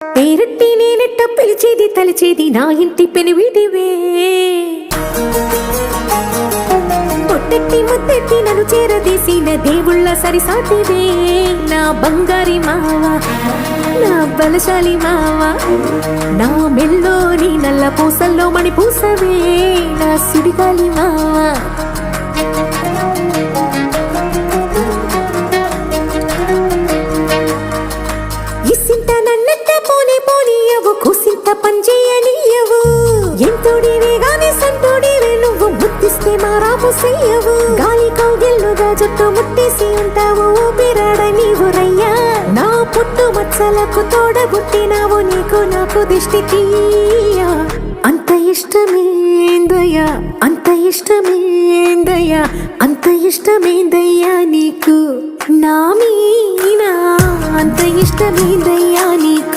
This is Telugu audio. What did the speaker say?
పేరట్టి నేనెట్ట పిలిచేది తలిచేది నా ఇంటి పెనివిటివే పొట్టెట్టి ముద్దెట్టి నన్ను చేరదీసిన దేవుళ్ళ సరిసాటివే నా బంగారి మావా నా బలశాలి మావా నా మెల్లోని నల్ల పూసల్లో మణి పూసవే నా సుడిగాలి మావా ఇసింత నన్నట్ట పోనే పోనీయవు కుసింత పంచేయనీయవు ఎంతోడివే గాని సంతోడివే నువ్వు ముద్దిస్తే మారాము చెయ్యవు గాలి కౌగిల్లుగా జుట్టు ముట్టేసి ఉంటావు ఊపిరాడ నీవు రయ్యా నా పుట్టు మచ్చలకు తోడబుట్టినావు నీకు నాకు దిష్టి తీయా అంత ఇష్టమేందయ్యా అంత ఇష్టమేందయ్యా అంత ఇష్టమేందయ్యా నీకు నా మీనా అంత ఇష్టమేందయ్యా నీకు